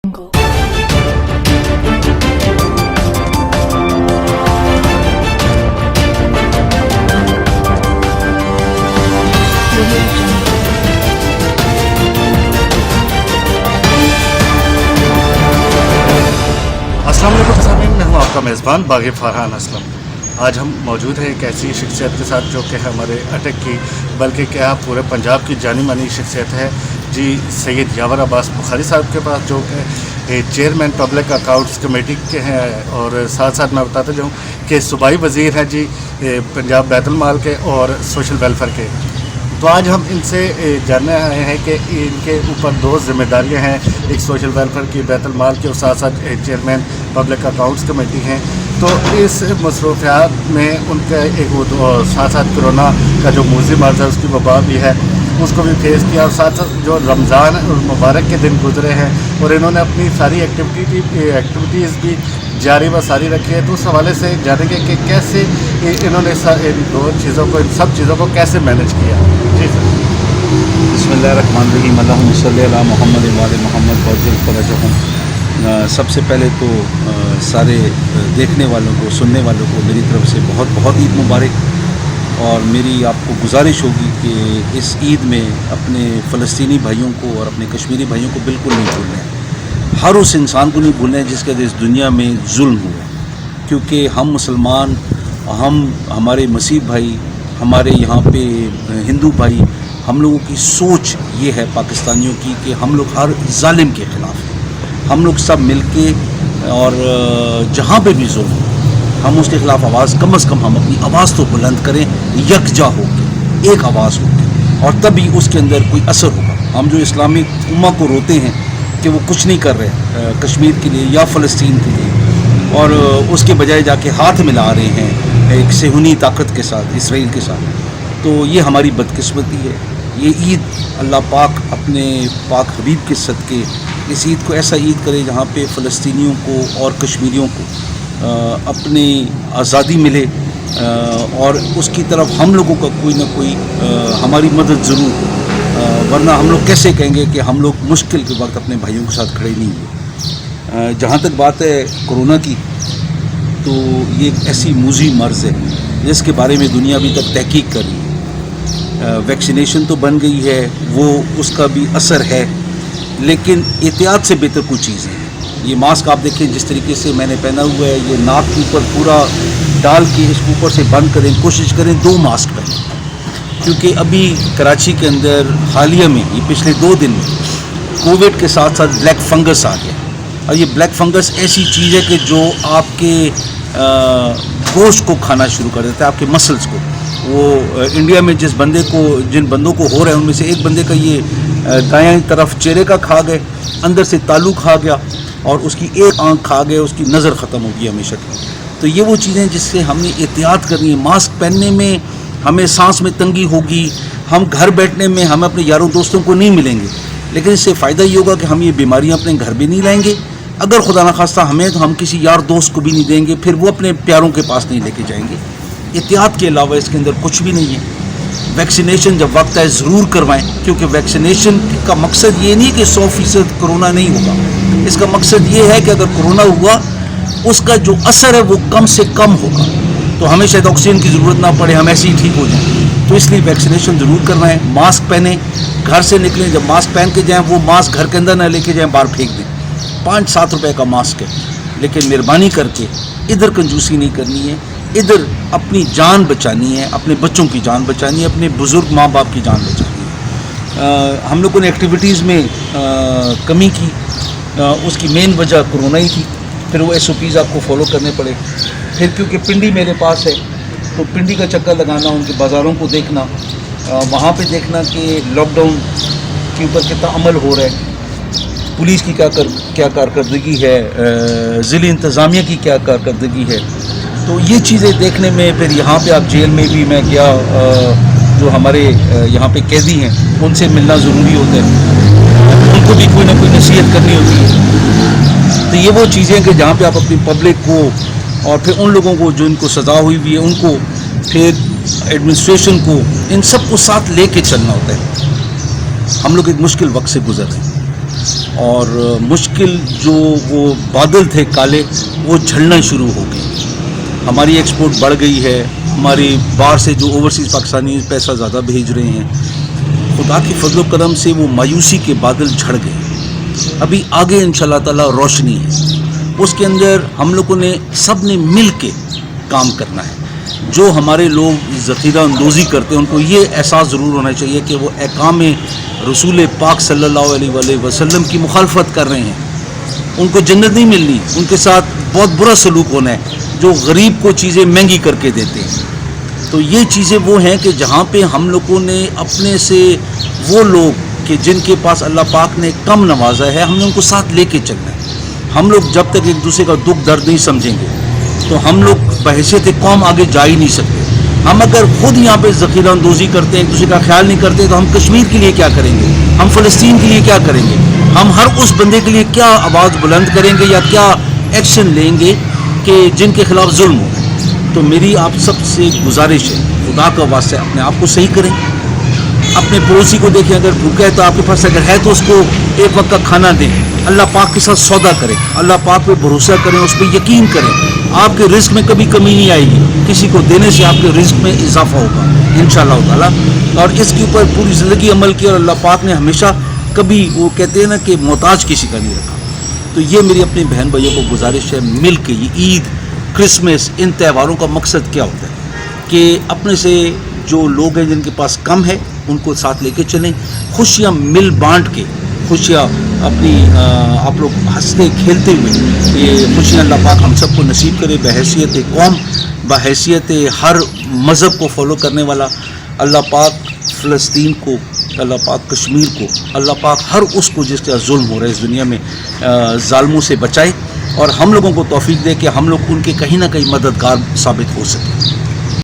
अस्सलाम वालेकुम सामीन, मैं हूं आपका मेज़बान बाग़ी फरहान असलम। आज हम मौजूद हैं एक ऐसी शख्सियत के साथ जो कि हमारे अटक की बल्कि क्या पूरे पंजाब की जानी मानी शख्सियत है जी। सैयद यावर अब्बास बुखारी साहब के पास जो कि चेयरमैन पब्लिक अकाउंट्स कमेटी के हैं और साथ साथ मैं बताता जाऊँ कि सूबाई वज़ीर हैं जी पंजाब बैतुल माल के और सोशल वेलफेयर के। तो आज हम इनसे जानने आए हैं कि इनके ऊपर दो जिम्मेदारियां हैं, एक सोशल वेलफेयर की बैतुल माल की और साथ साथ चेयरमैन पब्लिक अकाउंट्स कमेटी हैं। तो इस मसरूफियात में उनका एक साथ साथ कोरोना का जो मूज़ी मर्ज़ है उसकी वबा भी है, उसको भी फेस किया और साथ साथ जो रमज़ान मुबारक के दिन गुजरे हैं और इन्होंने अपनी सारी एक्टिविटीज़ भी जारी व सारी रखी है। तो उस हवाले से जानेंगे कि कैसे इन्होंने इन दो चीज़ों को, इन सब चीज़ों को कैसे मैनेज किया। जी सर। बिस्मिल्लाहिर्रहमानिर्रहीम, अल्लाहुम्मा सल्ली अला मुहम्मद व आले मुहम्मद वअज्जिल फरजहुम। सबसे पहले तो सारे देखने वालों को, सुनने वालों को मेरी तरफ से बहुत बहुत ईद मुबारक। और मेरी आपको गुजारिश होगी कि इस ईद में अपने फ़लस्तीनी भाइयों को और अपने कश्मीरी भाइयों को बिल्कुल नहीं भूलना है। हर उस इंसान को नहीं भूलना है जिसके इस दुनिया में जुल्म हुआ है, क्योंकि हम मुसलमान, हमारे मसीह भाई, हमारे यहाँ पे हिंदू भाई, हम लोगों की सोच ये है पाकिस्तानियों की कि हम लोग हर जालिम के ख़िलाफ़ हैं। हम लोग सब मिलके और जहाँ पे भी जुल्म हम उसके ख़िलाफ़ आवाज़, कम से कम हम अपनी आवाज़ तो बुलंद करें, यकजा होकर, एक आवाज़ होकर, और तभी उसके अंदर कोई असर होगा। हम जो इस्लामिक उम्मा को रोते हैं कि वो कुछ नहीं कर रहे कश्मीर के लिए या फ़लस्तीन के लिए, और उसके बजाय जाके हाथ मिला रहे हैं एक सेहूनी ताकत के साथ, इसराइल के साथ, तो ये हमारी बदकिस्मती है। ये ईद अल्लाह पाक अपने पाक हबीब के सदक़े इस ईद को ऐसा ईद करे जहाँ पे फ़लस्तीनियों को और कश्मीरियों को अपनी आज़ादी मिले, और उसकी तरफ हम लोगों का कोई ना कोई हमारी मदद ज़रूर हो, वरना हम लोग कैसे कहेंगे कि हम लोग मुश्किल के वक्त अपने भाइयों के साथ खड़े नहीं हुए। जहाँ तक बात है कोरोना की, तो ये एक ऐसी मूज़ी मर्ज़ है जिसके बारे में दुनिया अभी तक तहकीक कर रही है। वैक्सीनेशन तो बन गई है, वो उसका भी असर है, लेकिन एहतियात से बेहतर कोई चीज़ है। ये मास्क आप देखें जिस तरीके से मैंने पहना हुआ है, ये नाक के ऊपर पूरा डाल के इसको ऊपर से बंद करें, कोशिश करें 2 मास्क पहनें, क्योंकि अभी कराची के अंदर हालिया में ये पिछले 2 दिन में कोविड के साथ साथ ब्लैक फंगस आ गया। और ये ब्लैक फंगस ऐसी चीज़ है कि जो आपके गोश्त को खाना शुरू कर देता है, आपके मसल्स को। वो इंडिया में जिन बंदों को हो रहा है उनमें से एक बंदे का ये दायां तरफ चेहरे का खा गए, अंदर से तालू खा गया और उसकी एक आंख खा गए, उसकी नज़र ख़त्म हो गई हमेशा की। तो ये वो चीज़ें जिससे हमने एहतियात करनी है। मास्क पहनने में हमें सांस में तंगी होगी, हम घर बैठने में हम अपने यारों दोस्तों को नहीं मिलेंगे, लेकिन इससे फ़ायदा ये होगा कि हम ये बीमारियाँ अपने घर भी नहीं लाएंगे। अगर खुदा न खास्ता हमें, तो हम किसी यार दोस्त को भी नहीं देंगे, फिर वो अपने प्यारों के पास नहीं लेके जाएंगे। एहतियात के अलावा इसके अंदर कुछ भी नहीं है। वैक्सीनेशन जब वक्त है ज़रूर करवाएं, क्योंकि वैक्सीनेशन का मकसद ये नहीं कि 100% कोरोना नहीं होगा। इसका मकसद ये है कि अगर कोरोना हुआ उसका जो असर है वो कम से कम होगा, तो हमें शायद ऑक्सीजन की ज़रूरत ना पड़े, हम ऐसे ही ठीक हो जाएं। तो इसलिए वैक्सीनेशन ज़रूर करना है। मास्क पहने, घर से निकलें, जब मास्क पहन के जाएँ वो मास्क घर के अंदर ना लेके जाएँ, बाहर फेंक दें। 5-7 रुपये का मास्क है, लेकिन मेहरबानी करके इधर कंजूसी नहीं करनी है, इधर अपनी जान बचानी है, अपने बच्चों की जान बचानी है, अपने बुज़ुर्ग माँ बाप की जान बचानी है। हम लोगों ने एक्टिविटीज़ में कमी की, उसकी मेन वजह कोरोना ही थी। फिर वो SOPs आपको फॉलो करने पड़े। फिर क्योंकि पिंडी मेरे पास है, तो पिंडी का चक्कर लगाना, उनके बाज़ारों को देखना, वहाँ पे देखना कि लॉकडाउन के ऊपर कितना अमल हो रहा है, पुलिस की क्या कारकर्दगी है, ज़िली इंतज़ामिया की क्या कारकर्दगी है। तो ये चीज़ें देखने में, फिर यहाँ पे आप जेल में भी मैं गया, जो हमारे यहाँ पे कैदी हैं उनसे मिलना ज़रूरी होता है, उनको भी कोई ना कोई नसीहत करनी होती है। तो ये वो चीज़ें कि जहाँ पे आप अपनी पब्लिक को और फिर उन लोगों को जो इनको सज़ा हुई है उनको, फिर एडमिनिस्ट्रेशन को, इन सब को साथ ले कर चलना होता है। हम लोग एक मुश्किल वक्त से गुजर रहे हैं। اور مشکل جو وہ بادل تھے کالے وہ جھڑنا شروع ہو گئے. ہماری ایکسپورٹ بڑھ گئی ہے, ہماری باہر سے جو اوورسیز پاکستانی پیسہ زیادہ بھیج رہے ہیں. خدا کی فضل و کرم سے وہ مایوسی کے بادل جھڑ گئے. ابھی آگے انشاءاللہ تعالی روشنی ہے. اس کے اندر ہم لوگوں نے سب نے مل کے کام کرنا ہے. جو ہمارے لوگ ذخیرہ اندوزی کرتے ہیں ان کو یہ احساس ضرور ہونا چاہیے کہ وہ احکام رسول پاک صلی اللہ علیہ وآلہ وسلم کی مخالفت کر رہے ہیں. ان کو جنت نہیں ملنی, ان کے ساتھ بہت برا سلوک ہونا ہے جو غریب کو چیزیں مہنگی کر کے دیتے ہیں. تو یہ چیزیں وہ ہیں کہ جہاں پہ ہم لوگوں نے اپنے سے وہ لوگ کہ جن کے پاس اللہ پاک نے کم نوازا ہے, ہم نے ان کو ساتھ لے کے چلنا ہے. ہم لوگ جب تک ایک دوسرے کا دکھ درد نہیں سمجھیں گے تو ہم لوگ بحیثیت قوم آگے جا ہی نہیں سکتے. ہم اگر خود یہاں پہ ذخیرہ اندوزی کرتے ہیں, ایک دوسرے کا خیال نہیں کرتے, تو ہم کشمیر کے لیے کیا کریں گے, ہم فلسطین کے لیے کیا کریں گے, ہم ہر اس بندے کے لیے کیا آواز بلند کریں گے یا کیا ایکشن لیں گے کہ جن کے خلاف ظلم ہو. تو میری آپ سب سے گزارش ہے, خدا کا واسطہ اپنے آپ کو صحیح کریں. اپنے پڑوسی کو دیکھیں, اگر بھوکا ہے تو آپ کے پاس اگر ہے تو اس کو ایک وقت کا کھانا دیں. اللہ پاک کے ساتھ سودا کریں, اللہ پاک پہ بھروسہ کریں, اس پہ یقین کریں. آپ کے رزق میں کبھی کمی نہیں آئے گی. کسی کو دینے سے آپ کے رزق میں اضافہ ہوگا انشاءاللہ تعالیٰ. اور اس کے اوپر پوری زندگی عمل کی, اور اللہ پاک نے ہمیشہ کبھی وہ کہتے ہیں نا کہ محتاج کسی کا نہیں رکھا. تو یہ میری اپنے بہن بھائیوں کو گزارش ہے, مل کے یہ عید, کرسمس, ان تہواروں کا مقصد کیا ہوتا ہے کہ اپنے سے جو لوگ ہیں جن کے پاس کم ہے ان کو ساتھ لے کے چلیں, خوشیاں مل بانٹ کے, خوشیاں اپنی آپ لوگ ہنستے کھیلتے ہوئے یہ خوشیاں اللہ پاک ہم سب کو نصیب کرے. بحیثیت قوم, بحیثیت ہر مذہب کو فالو کرنے والا, اللہ پاک فلسطین کو, اللہ پاک کشمیر کو, اللہ پاک ہر اس کو جس کا ظلم ہو رہا ہے اس دنیا میں ظالموں سے بچائے, اور ہم لوگوں کو توفیق دے کہ ہم لوگ ان کے کہیں نہ کہیں مددگار ثابت ہو سکیں.